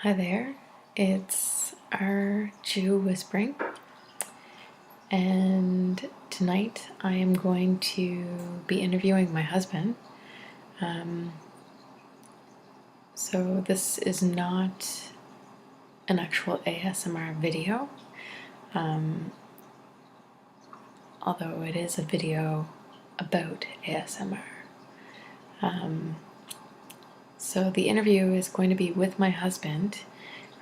Hi there, it's our Jew whispering, and tonight I am going to be interviewing my husband. So, this is not an actual ASMR video, although it is a video about ASMR. So, the interview is going to be with my husband,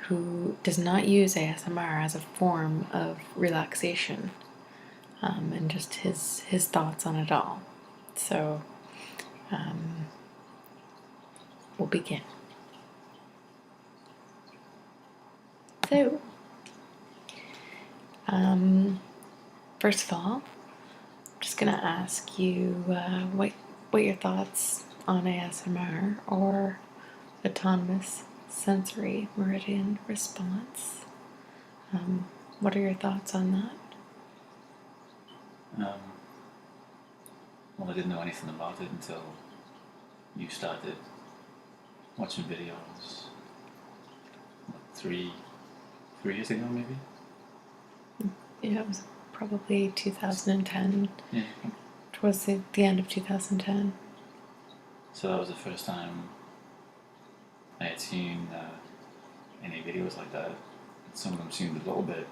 who does not use ASMR as a form of relaxation, and just his thoughts on it all. So we'll begin. So, first of all, I'm just gonna ask you what your thoughts on ASMR or autonomous sensory meridian response. What are your thoughts on that? Well, I didn't know anything about it until you started watching videos, what, three years ago, maybe? Yeah, it was probably 2010. Yeah. Towards the end of 2010. So that was the first time I had seen any videos like that. Some of them seemed a little bit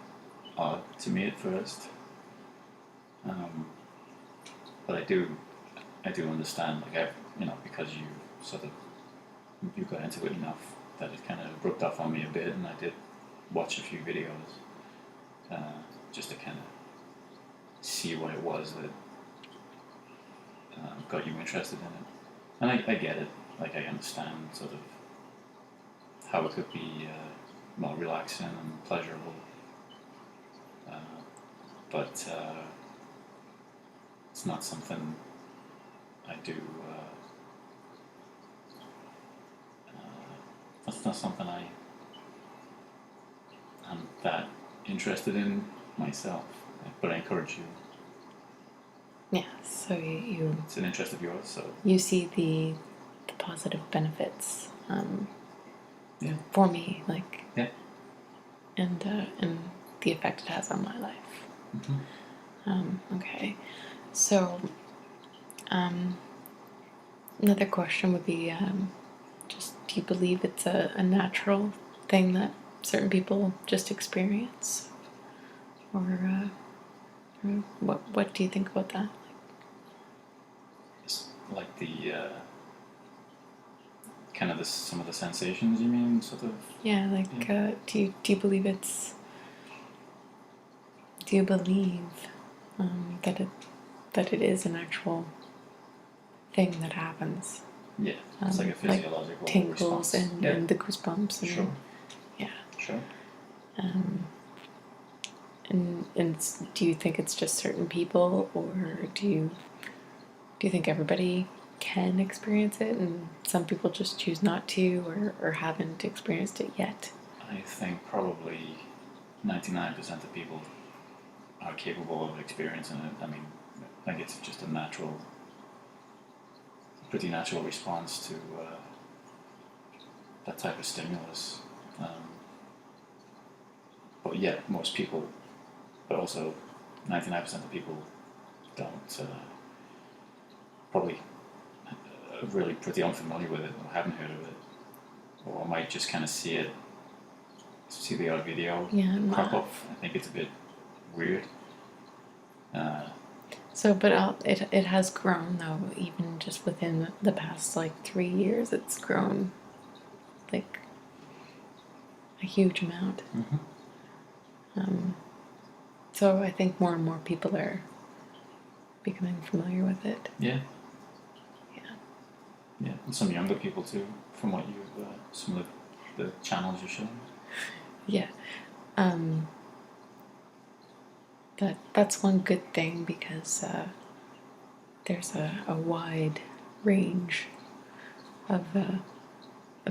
odd to me at first, but I do understand, like, because you got into it enough that it kind of rubbed off on me a bit, and I did watch a few videos just to kind of see what it was that got you interested in it. And I get it, like, I understand sort of how it could be more relaxing and pleasurable, but it's not something I do. That's not something I'm that interested in myself, but I encourage you. Yeah, so It's an interest of yours, so you see the positive benefits yeah, for me, like, yeah, and the effect it has on my life. Okay, so another question would be, just, do you believe it's a natural thing that certain people just experience, or what do you think about that? it's like the kind of some of the sensations, you mean, sort of. Yeah, like, yeah. Do you believe do you believe that it is an actual thing that happens? Yeah, it's like a physiological like tingles response. and the goosebumps. And, Sure. Yeah. Sure. And do you think it's just certain people, or do you think everybody can experience it, and some people just choose not to, or haven't experienced it yet? I think probably 99% of people are capable of experiencing it. I mean, I think it's just a pretty natural response to that type of stimulus. But yeah, most people, but also 99% of people don't probably really pretty unfamiliar with it or haven't heard of it, or might just kind of see the odd video crop up. I think it's a bit weird. So, but it has grown, though, even just within the past like 3 years, it's grown like a huge amount. So I think more and more people are becoming familiar with it. Yeah. Yeah. Yeah, and some younger people too, from what you some of the channels you're showing. Yeah. That's one good thing, because there's a wide range of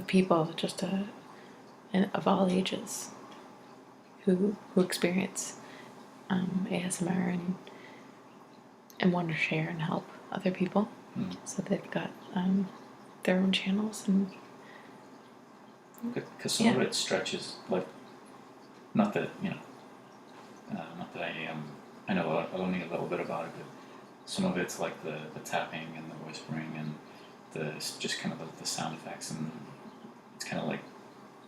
people, just of all ages, who experience ASMR and want to share and help other people. So they've got their own channels, and because some of it stretches like, not that not that I know only a little bit about it, but some of it's like the tapping and the whispering and the just kind of the sound effects, and it's kind of like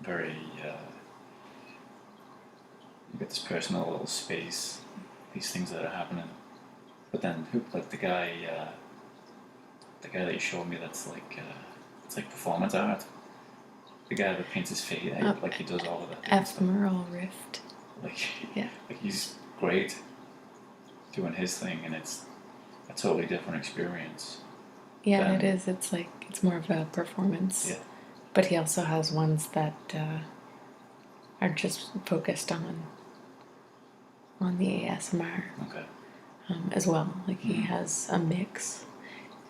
very you get this personal little space, these things that are happening. But then like the guy that you showed me, that's like it's like performance art. The guy that paints his face, like he does all of that. Ephemeral Rift. Like, yeah. Like he's great doing his thing, and it's a totally different experience. Yeah, it is. It's like, it's more of a performance. Yeah. But he also has ones that are just focused on the ASMR. Okay. As well. Like he has a mix.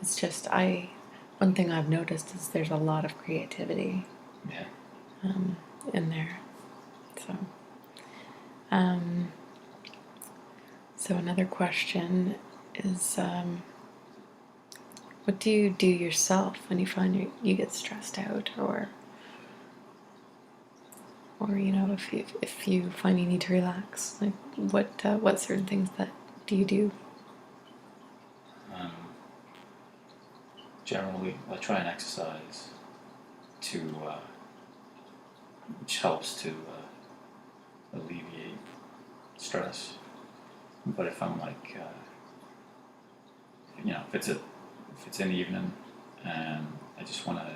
It's just, one thing I've noticed is there's a lot of creativity. Yeah. In there. So another question is, what do you do yourself when you find you get stressed out, or if you find you need to relax? Like what certain things that do you do? Generally, I try and exercise which helps to alleviate stress. But if I'm like, if it's in the evening and I just want to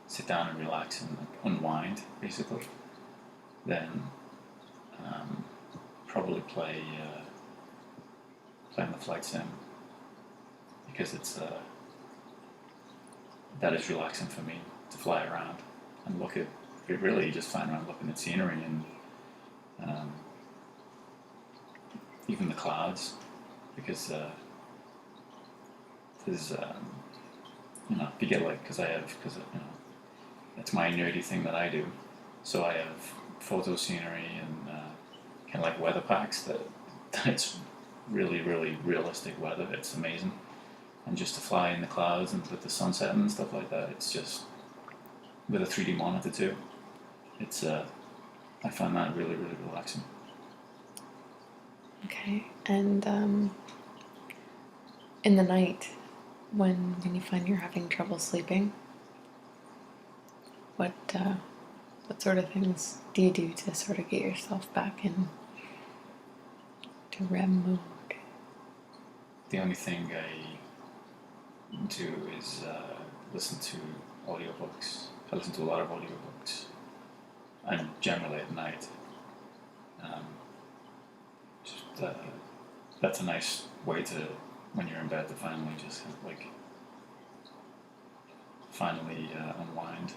sit down and relax and like unwind, basically, then probably play on the flight sim, because that is relaxing for me, to fly around and look at. Really, you just flying around looking at scenery and even the clouds, because there's if you get like, because it's my nerdy thing that I do, so I have photo scenery and kind of like weather packs that's really, really realistic weather. It's amazing. And just to fly in the clouds and with the sunset and stuff like that, it's just, with a 3D monitor too, it's I find that really, really relaxing. Okay. And in the night, when you find you're having trouble sleeping, what sort of things do you do to sort of get yourself back in to REM mode? The only thing I do is listen to audiobooks. I listen to a lot of audiobooks, and generally at night. That's a nice way to, when you're in bed, to finally just unwind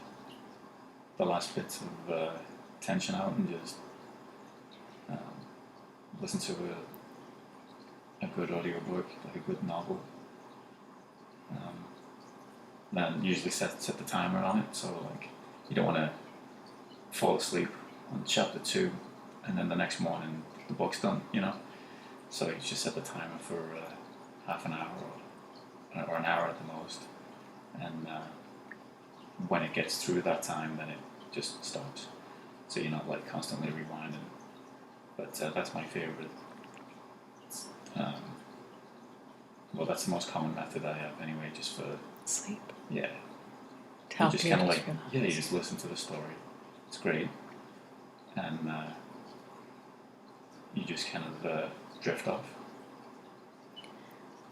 the last bits of tension out, and just listen to a good audiobook, like a good novel. Then usually set the timer on it, so like you don't want to fall asleep on chapter 2 and then the next morning the book's done, So you just set the timer for half an hour or an hour at the most, and when it gets through that time, then it just stops. So you're not like constantly rewinding. But that's my favorite. Well, that's the most common method I have anyway, just for sleep. Yeah. To help you just kind of like, you just listen to the story. It's great, and you just kind of drift off.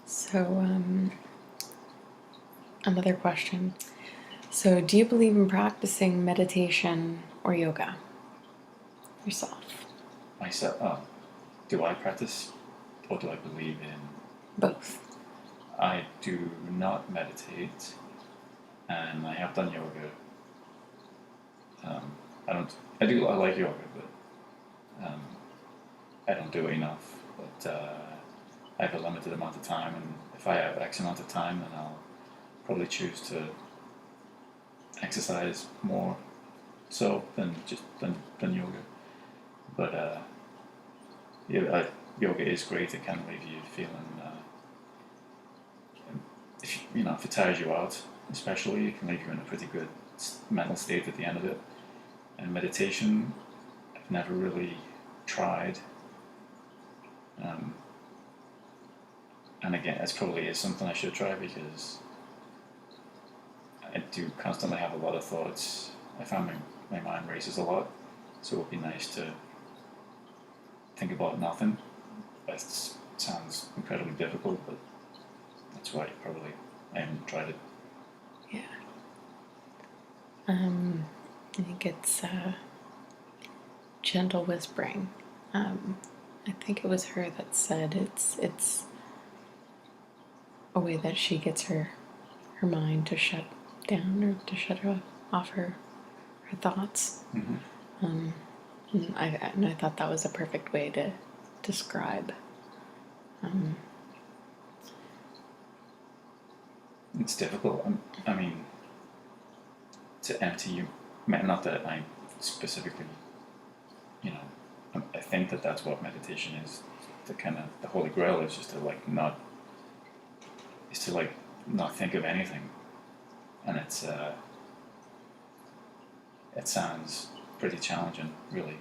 So, another question. So, do you believe in practicing meditation or yoga yourself? Myself? Oh, do I practice, or do I believe in? Both. I do not meditate, and I have done yoga. I like yoga, but I don't do it enough. But I have a limited amount of time, and if I have X amount of time, then I'll probably choose to exercise more so than yoga. But yoga is great. It can leave you feeling, if it tires you out, especially, it can leave you in a pretty good mental state at the end of it. And meditation, I've never really tried. And again, it probably is something I should try because I do constantly have a lot of thoughts. I find my mind races a lot, so it would be nice to think about nothing. That sounds incredibly difficult, but that's why probably I haven't tried it. Yeah. I think it's gentle whispering. I think it was her that said it's a way that she gets her mind to shut down or to shut off her thoughts. Mm-hmm. And I thought that was a perfect way to describe. It's difficult. I mean, to empty you. Not that I specifically, I think that that's what meditation is. The holy grail is just to not think of anything, and it sounds pretty challenging, really,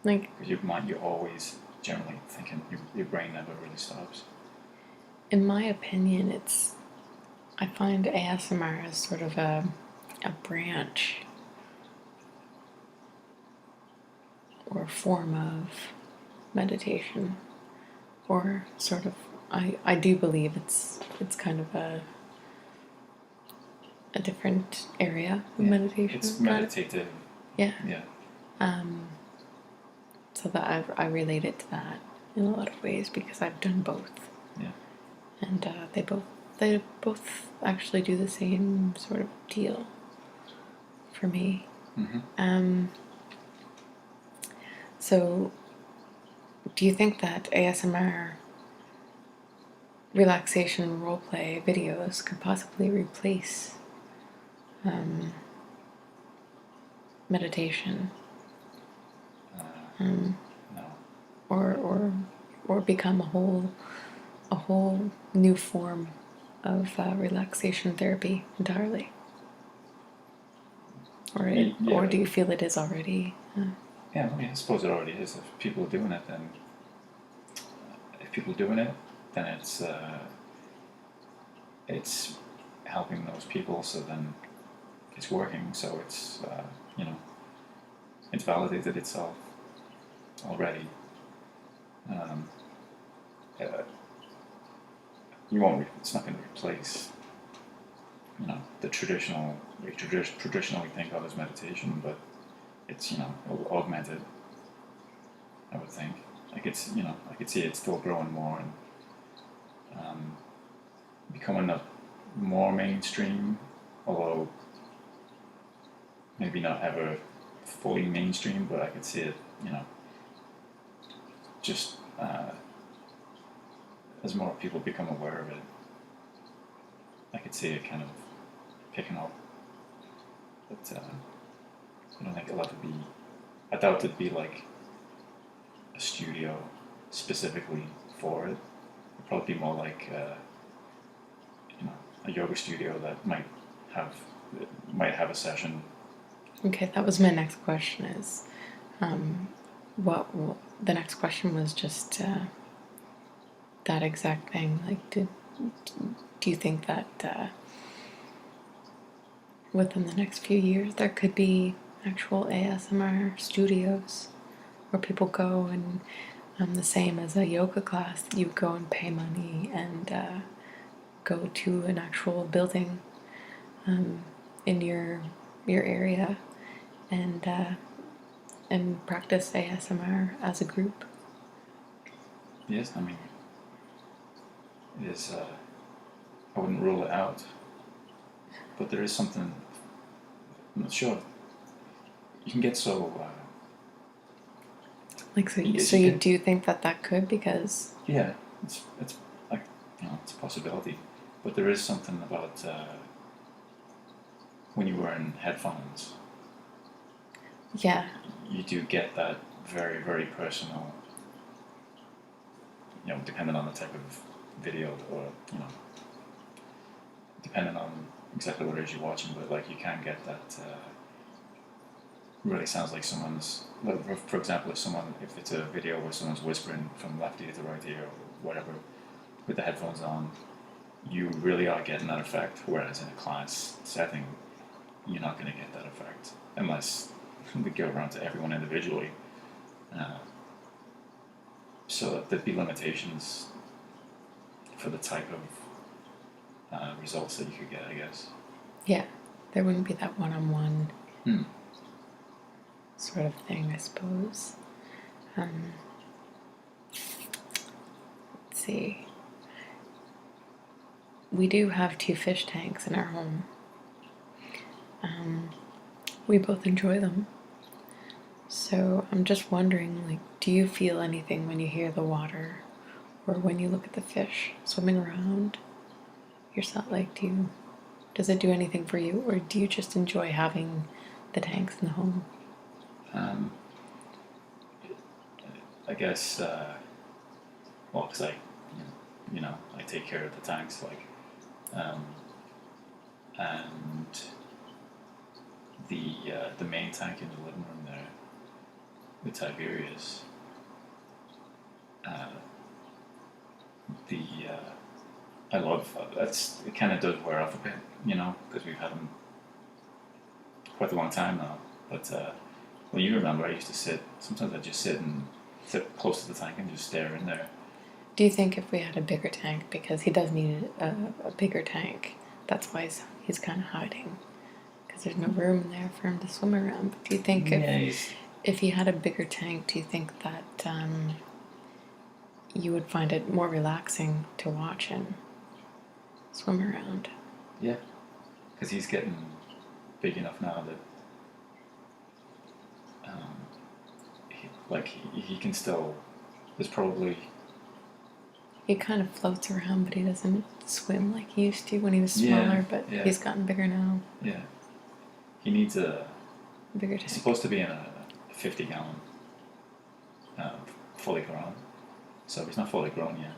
Like, because you're always generally thinking. Your brain never really stops. in my opinion, I find ASMR as sort of a branch or form of meditation, or sort of I do believe it's kind of a different area of meditation. It's meditative. Yeah. Yeah. So that I relate it to that in a lot of ways because I've done both. Yeah. And they both actually do the same sort of deal for me. Mm-hmm. So, do you think that ASMR relaxation roleplay videos could possibly replace meditation, No. or become a whole new form of relaxation therapy entirely? Or do you feel it is already? Yeah, I mean, I suppose it already is. If people are doing it, then it's helping those people. So then it's working. So it's it's validated itself already. You won't. It's not going to replace the traditional we traditionally think of as meditation, but it's it'll augment it. I would think. I could see it still growing more and becoming more mainstream, although maybe not ever fully mainstream. But I could see it, just as more people become aware of it, I could see it kind of picking up. But I don't think it'll ever be. I doubt it'd be like a studio specifically for it. It'd probably be more like a yoga studio that might have a session. Okay, that was my next question. Is what the next question was just that exact thing. Like, do you think that within the next few years there could be actual ASMR studios where people go and the same as a yoga class, you go and pay money and go to an actual building in your area and practice ASMR as a group? Yes, I mean, it is. I wouldn't rule it out, but there is something. I'm not sure. You can get so. Like, so you do think that could, because yeah, it's like it's a possibility, but there is something about when you wear headphones. Yeah. You do get that very, very personal. Depending on the type of video, or depending on exactly what it is you're watching, but like you can get that really sounds like someone's, like, for example, if it's a video where someone's whispering from left ear to right ear or whatever with the headphones on, you really are getting that effect, whereas in a class setting you're not going to get that effect unless we go around to everyone individually. So there'd be limitations for the type of results that you could get, I guess. Yeah, there wouldn't be that one-on-one Hmm. sort of thing, I suppose. Let's see. We do have 2 fish tanks in our home. We both enjoy them. So I'm just wondering, like, do you feel anything when you hear the water or when you look at the fish swimming around yourself? Like, does it do anything for you, or do you just enjoy having the tanks in the home? I guess, well, because I take care of the tanks, like, and the main tank in the living room there with Tiberius, I love it. Kind of does wear off a bit, because we've had them quite a long time now. But well, you remember I used to sometimes I'd just sit close to the tank and just stare in there. Do you think if we had a bigger tank, because he does need a bigger tank, that's why he's kind of hiding, because there's no room in there for him to swim around. But do you think if he had a bigger tank, do you think that you would find it more relaxing to watch him swim around? Yeah, because he's getting big enough now that he can still. There's probably. He kind of floats around, but he doesn't swim like he used to when he was smaller. But he's gotten bigger now. Yeah, he needs a bigger tank. He's supposed to be in a 50-gallon, fully grown. So he's not fully grown yet.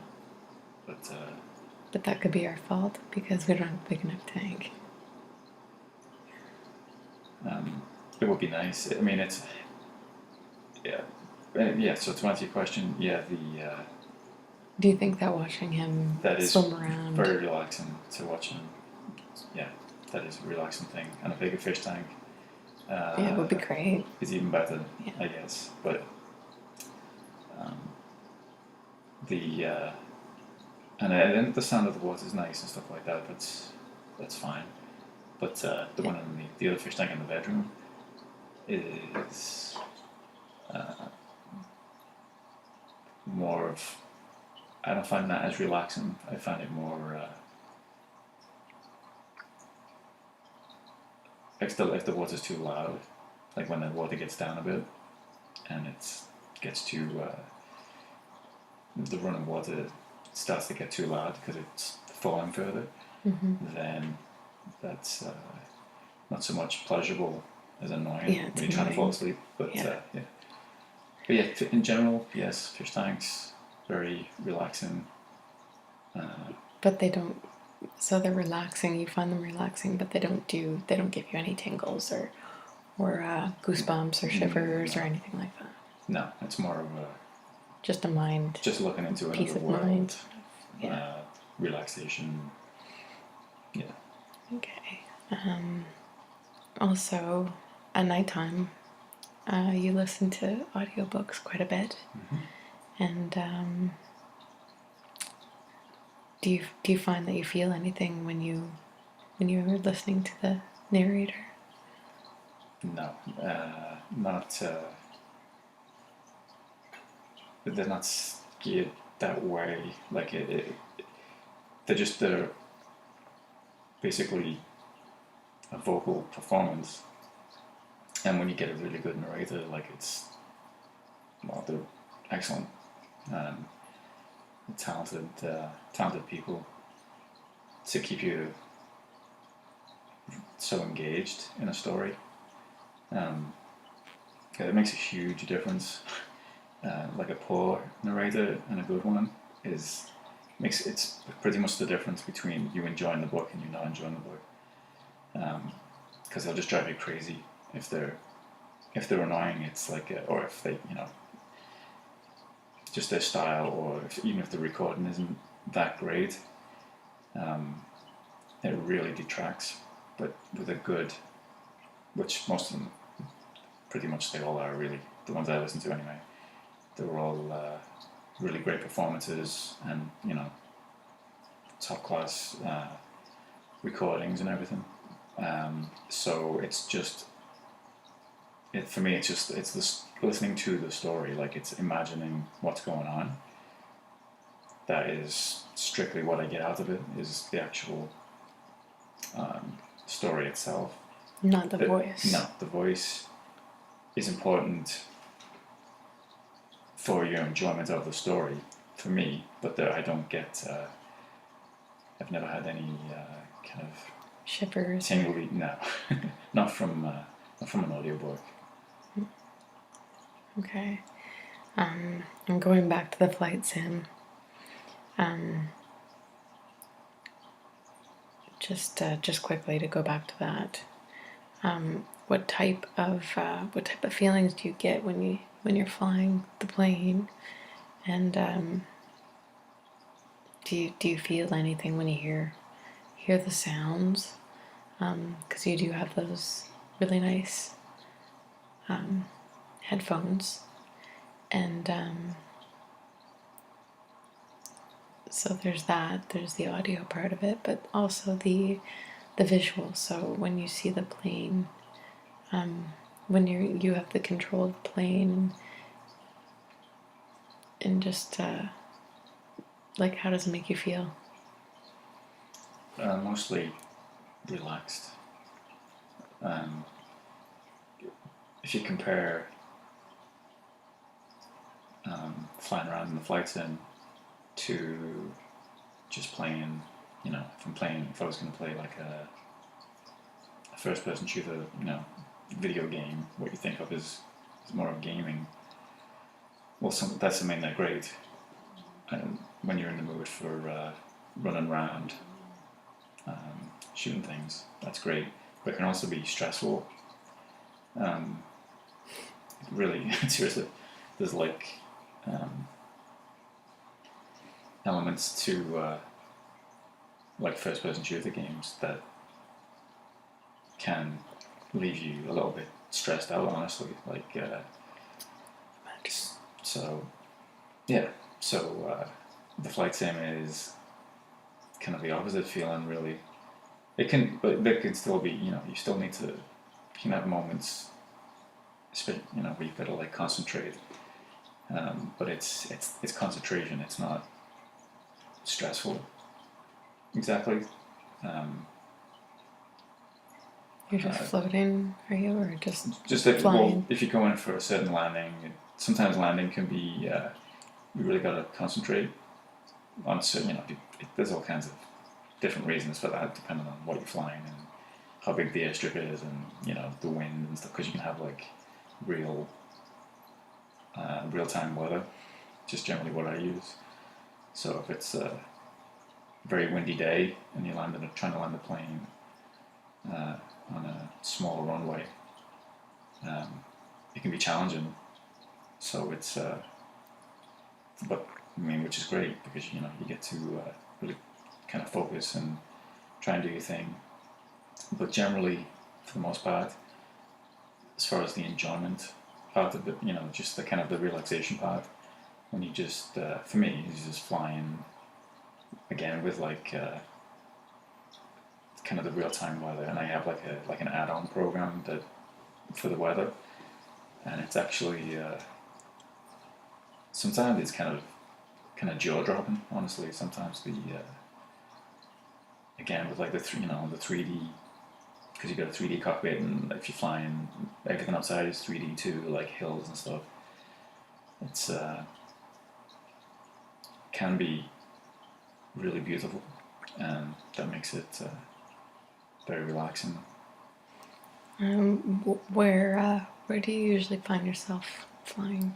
But that could be our fault because we don't have a big enough tank. It would be nice. I mean, it's yeah. So to answer your question, yeah, Do you think that watching him swim around very relaxing to watch him? Yeah, that is a relaxing thing, and a bigger fish tank. Yeah, it would be great. Is even better, I guess. But and then the sound of the water is nice and stuff like that. That's fine. But the one in the other fish tank in the bedroom is more of. I don't find that as relaxing. I find it more. If the water's too loud, like when the water gets down a bit, and it gets too. The running water starts to get too loud because it's falling further. Mm-hmm. Then that's not so much pleasurable as annoying when you're trying to fall asleep. But But yeah, in general, yes, fish tanks very relaxing. But they don't. So they're relaxing. You find them relaxing, but they don't give you any tingles or goosebumps or shivers or anything like that. No, it's more of just a mind. Just looking into peace another of world. Mind. Relaxation. Yeah. Okay. Also, at nighttime, you listen to audiobooks quite a bit, and do you find that you feel anything when you're listening to the narrator? No, not. They're not scared that way. Like they're basically a vocal performance. And when you get a really good narrator, like they're excellent, talented people to keep you so engaged in a story. It makes a huge difference. Like a poor narrator and a good one it's pretty much the difference between you enjoying the book and you not enjoying the book. Because they'll just drive you crazy if they're if they're annoying, it's like, or if they, just their style, or even if the recording isn't that great, it really detracts. But with a good, which most of them, pretty much they all are really, the ones I listen to anyway, they were all really great performances, and top class recordings and everything. So it's just, for me, it's this listening to the story, like it's imagining what's going on. That is strictly what I get out of it, is the actual story itself. Not the voice. No, the voice is important for your enjoyment of the story, for me, but I don't get, I've never had any kind of shivers. Tingly, no, not from an audiobook. Okay. I'm going back to the flight sim. Just quickly to go back to that. What type of feelings do you get when you're flying the plane? And do you feel anything when you hear the sounds? Because you do have those really nice headphones, and so there's that. There's the audio part of it, but also the visual. So when you see the plane, when you have the controlled plane, and just like, how does it make you feel? Mostly relaxed. If you compare flying around in the flight sim to just playing, if I was going to play like a first-person shooter, video game, what you think of is more of gaming. Well, that's something they're great. And when you're in the mood for running around, shooting things, that's great. But it can also be stressful. Really, seriously, there's like elements to like first-person shooter games that can leave you a little bit stressed out, honestly. Like, so yeah. So the flight sim is kind of the opposite feeling, really. But there can still be, you still need to, you can have moments, where you've got to like concentrate. But it's concentration. It's not stressful. Exactly. You're just floating, are you, or just flying? Well, if you're going for a certain landing, sometimes landing can be, you really got to concentrate on certain, there's all kinds of different reasons for that, depending on what you're flying and how big the airstrip is, and the wind and stuff, because you can have like real-time weather, just generally what I use. So if it's a very windy day and you're trying to land the plane on a small runway, it can be challenging. So it's, which is great, because you get to really kind of focus and try and do your thing. But generally, for the most part, as far as the enjoyment part of it, just the kind of the relaxation part, when you just, for me, it's just flying, again, with like kind of the real-time weather, and I have like an add-on program that for the weather, and it's actually sometimes it's kind of jaw-dropping, honestly. Sometimes the again, with like the 3D, because you got a 3D cockpit, and if you're flying, everything outside is 3D too, like hills and stuff. It's can be really beautiful, and that makes it very relaxing. Where do you usually find yourself flying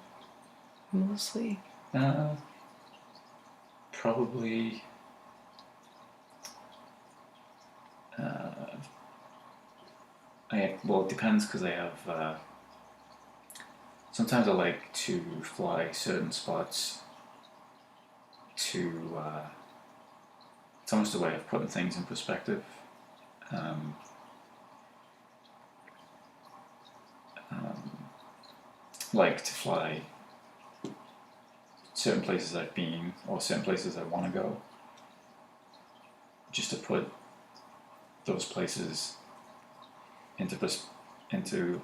mostly? Probably well, it depends, because I have sometimes I like to fly certain spots to. It's almost a way of putting things in perspective. Um, like to fly certain places I've been or certain places I want to go, just to put those places into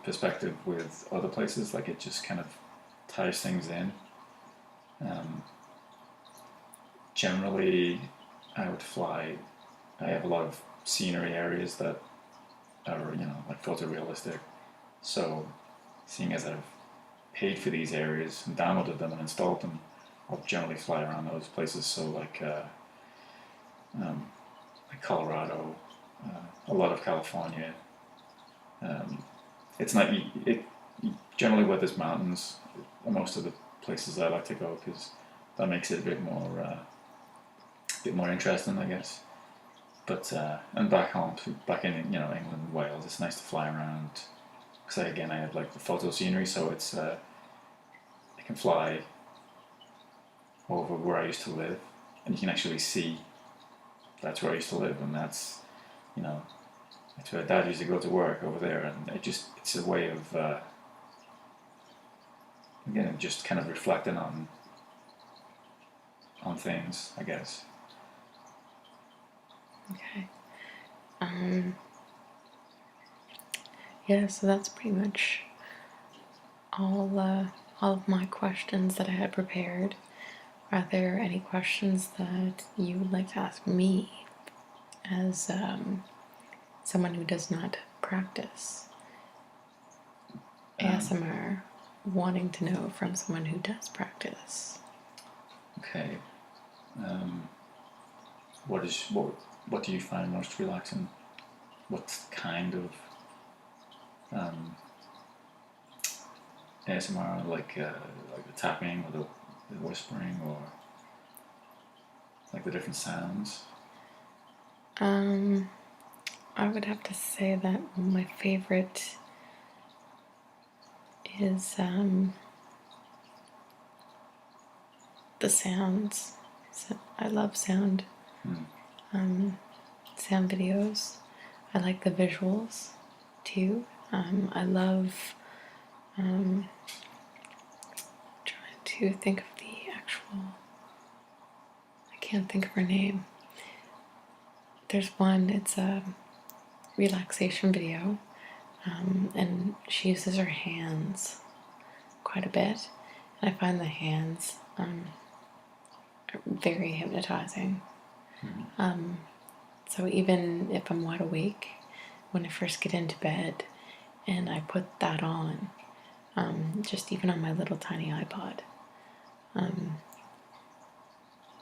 perspective with other places. Like it just kind of ties things in. Generally, I would fly. I have a lot of scenery areas that are like photorealistic. So, seeing as I've paid for these areas and downloaded them and installed them, I'll generally fly around those places. So like Colorado, a lot of California. It's not it generally where there's mountains. Most of the places I like to go because that makes it a bit more interesting, I guess. But and back home, back in England and Wales, it's nice to fly around because I have like the photo scenery, so it's I can fly over where I used to live, and you can actually see that's where I used to live, and that's that's where Dad used to go to work over there, and it's a way of again just kind of reflecting on things, I guess. Okay. Yeah, so that's pretty much all of my questions that I had prepared. Are there any questions that you would like to ask me as someone who does not practice ASMR, wanting to know from someone who does practice? Okay. What do you find most relaxing? What kind of ASMR, like the tapping or the whispering, or like the different sounds? I would have to say that my favorite is the sounds. So I love sound. Sound videos. I like the visuals too. I love trying to think of the actual. I can't think of her name. There's one. It's a relaxation video, and she uses her hands quite a bit, and I find the hands very hypnotizing. So even if I'm wide awake, when I first get into bed and I put that on, just even on my little tiny iPod,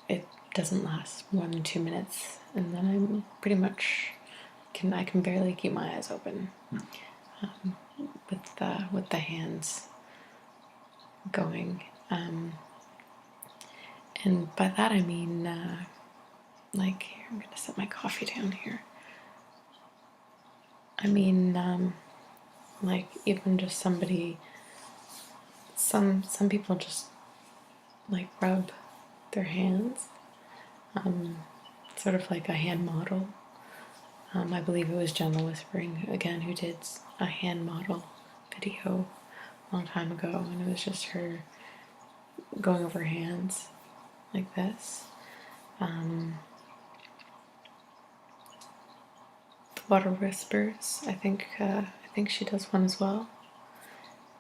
it doesn't last more than 2 minutes, and then I'm pretty much I can barely keep my eyes open with the hands going. And by that I mean, like, here, I'm gonna set my coffee down here. I mean, like, even just somebody, some people just like rub their hands, sort of like a hand model. I believe it was Jenna Whispering again who did a hand model video a long time ago, and it was just her going over her hands like this. The Waterwhispers, I think she does one as well,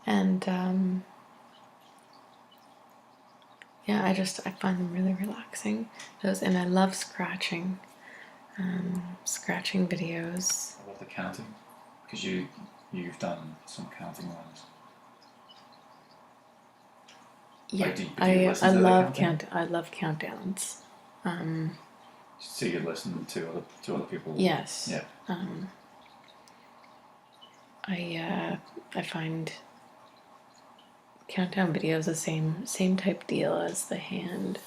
and yeah, I find them really relaxing. Those, and I love scratching videos. I love the counting because you've done some counting ones. Yeah, do you I listen to the love counting? I love countdowns. So you listen to other people? Yes. Yeah. I find countdown videos the same type deal as the hand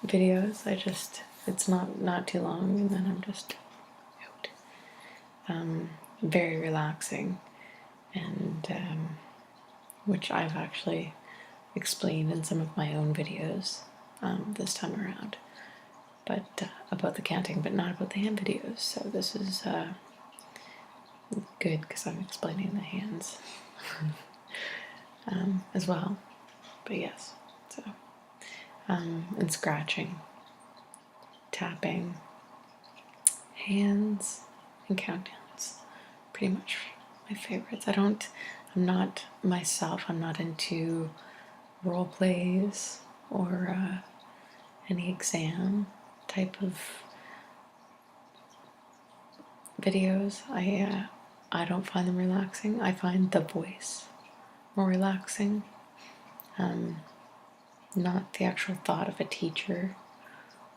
videos. It's not too long, and then I'm just out. Very relaxing, and which I've actually explained in some of my own videos this time around, but about the canting, but not about the hand videos. So this is good because I'm explaining the hands as well. But yes, so and scratching, tapping, hands, and countdowns, pretty much my favorites. I'm not myself, I'm not into role plays or any exam type of videos. I don't find them relaxing. I find the voice more relaxing, not the actual thought of a teacher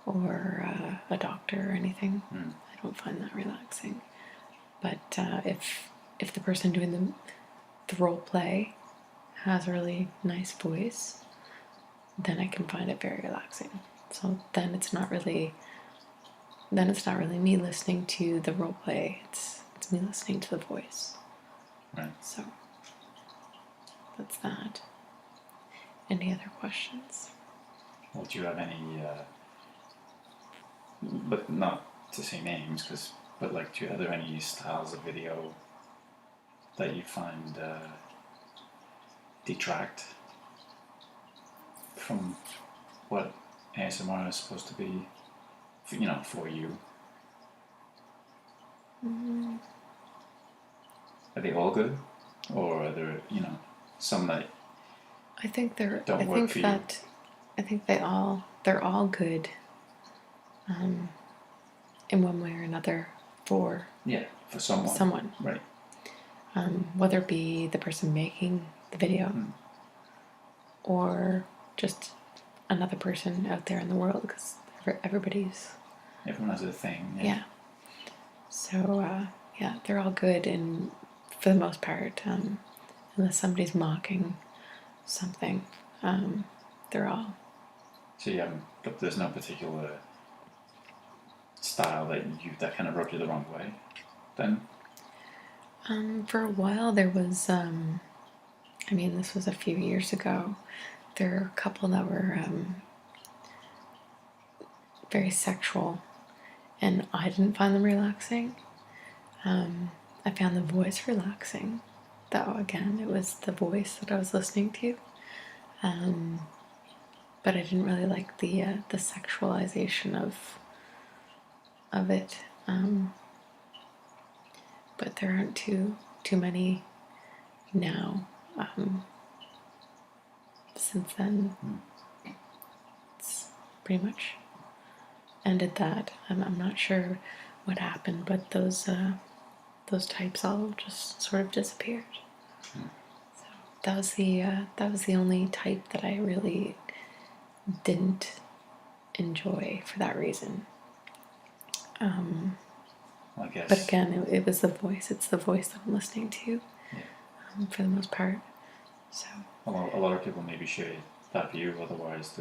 or a doctor or anything. I don't find that relaxing. But if the person doing the role play has a really nice voice, then I can find it very relaxing. So then it's not really me listening to the role play. It's me listening to the voice. Right. So that's that. Any other questions? Well, do you have any, but not to say names, but like, are there any styles of video that you find detract from what ASMR is supposed to be, for you? Are they all good, or are there, some that I think they're. don't I work think for that. I think they're all good, in one way or another for for someone. someone. Right. Whether it be the person making the video or just another person out there in the world, because Everyone has their thing. yeah. So they're all good, and for the most part, unless somebody's mocking something, they're all. So there's no particular style that kind of rubbed you the wrong way, then? For a while there was, this was a few years ago, there were a couple that were very sexual, and I didn't find them relaxing. I found the voice relaxing, though again it was the voice that I was listening to, but I didn't really like the sexualization of it. But there aren't too many now. Since then, it's pretty much ended that. I'm not sure what happened, but those types all just sort of disappeared. So that was the only type that I really didn't enjoy for that reason. I guess. But again, it was the voice. It's the voice that I'm listening to, for the most part. So a lot of people maybe share that view. Otherwise,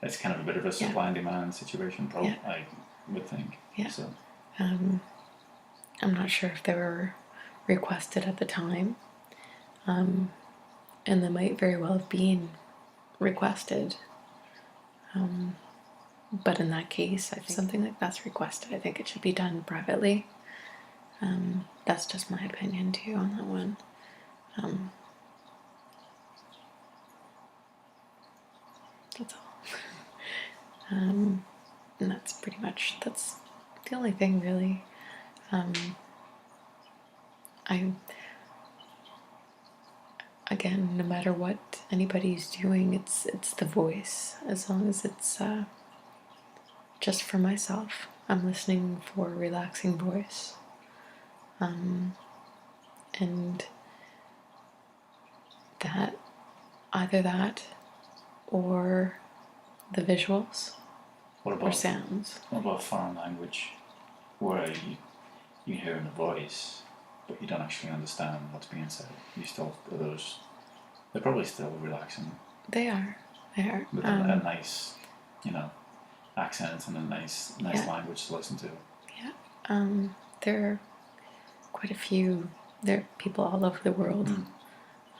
it's kind of a bit of a supply and demand situation. Probably, I would think. Yeah. So. I'm not sure if they were requested at the time, and they might very well have been requested. But in that case, if something like that's requested, I think it should be done privately. That's just my opinion too on that one. That's all. And that's the only thing really. Again, no matter what anybody's doing, it's the voice. As long as it's just for myself, I'm listening for a relaxing voice, and that either that or the visuals or sounds. What about foreign language, where you hear in the voice, but you don't actually understand what's being said? They're probably still relaxing. They are. With a nice, accent and a nice language to listen to. Yeah. There are quite a few. There are people all over the world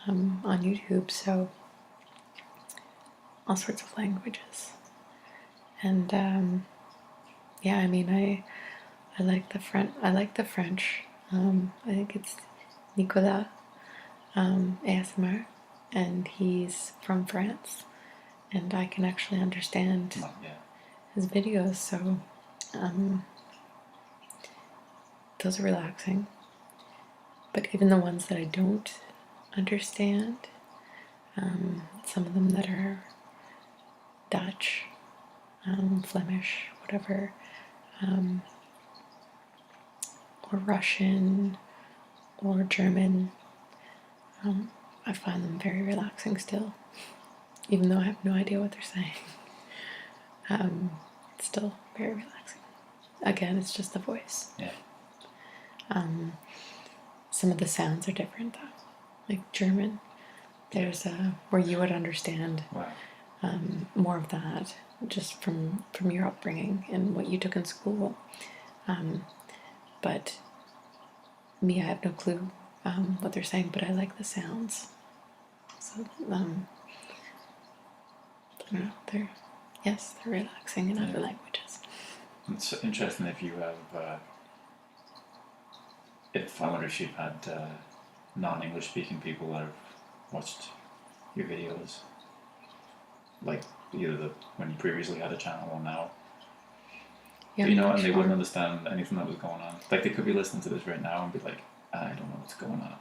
on YouTube, so all sorts of languages. And yeah, I mean, I like the French. I think it's Nicolas ASMR, and he's from France, and I can actually understand Oh, yeah. his videos, so those are relaxing. But even the ones that I don't understand, some of them that are Dutch, Flemish, whatever, or Russian, or German, I find them very relaxing still, even though I have no idea what they're saying. It's still very relaxing. Again, it's just the voice. Yeah. Some of the sounds are different though. Like German, there's where you would understand Wow. more of that just from your upbringing and what you took in school. But me, I have no clue what they're saying, but I like the sounds. So I don't know, they're relaxing in other languages. It's interesting if you have. If I wonder if you've had non-English speaking people that have watched your videos, like either when you previously had a channel or now. Yeah, You know, I'm and they sure. wouldn't understand anything that was going on. Like they could be listening to this right now and be like, I don't know what's going on,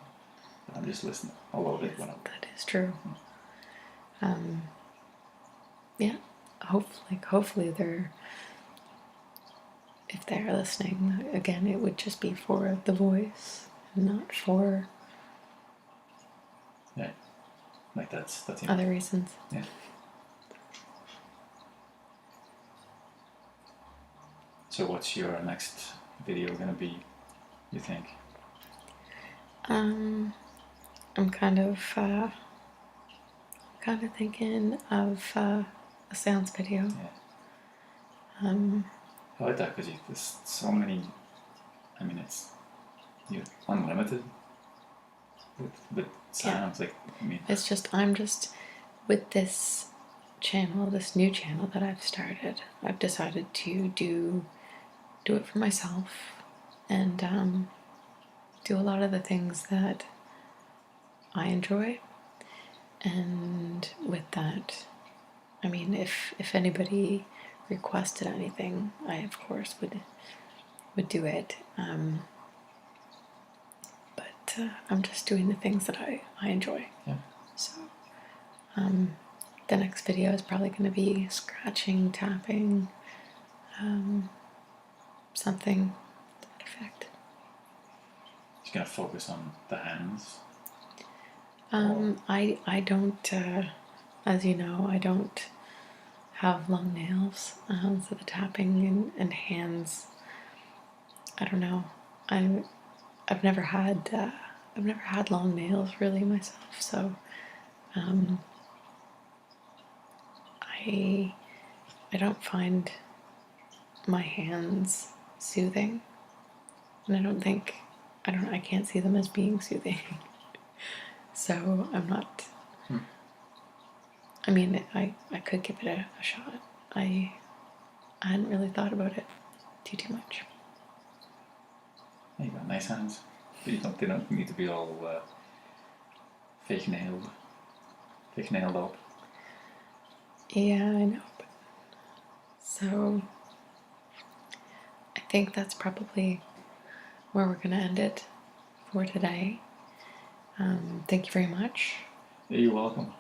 but I'm just listening. I'll load it when I'm. That is true. Yeah, hopefully if they're listening, again, it would just be for the voice, not for Yeah, like that's other reasons. Yeah. So what's your next video gonna be, you think? I'm kind of thinking of a sounds video. Yeah. I like that because there's so many. I mean, you're unlimited with sounds. Like, I mean, It's just I'm just with this channel, this new channel that I've started. I've decided to do it for myself and do a lot of the things that I enjoy. And with that, I mean, if anybody requested anything, I of course would do it. But I'm just doing the things that I enjoy. yeah. So the next video is probably going to be scratching, tapping, something to that effect. Just gonna focus on the hands. I don't, as you know, I don't have long nails, so the tapping and hands, I don't know. I've never had long nails really myself, so I don't find my hands soothing, and I can't see them as being soothing. So I'm not. I mean, I could give it a shot. I hadn't really thought about it too much. Yeah, you got nice hands. But they don't need to be all fake nailed up. Yeah, I know. So I think that's probably where we're gonna end it for today. Thank you very much. Yeah, you're welcome.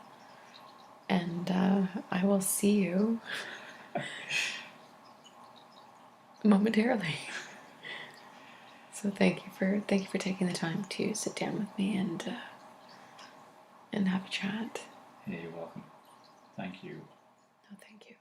And I will see you momentarily. So thank you for taking the time to sit down with me and have a chat. Yeah, you're welcome. Thank you. No, thank you.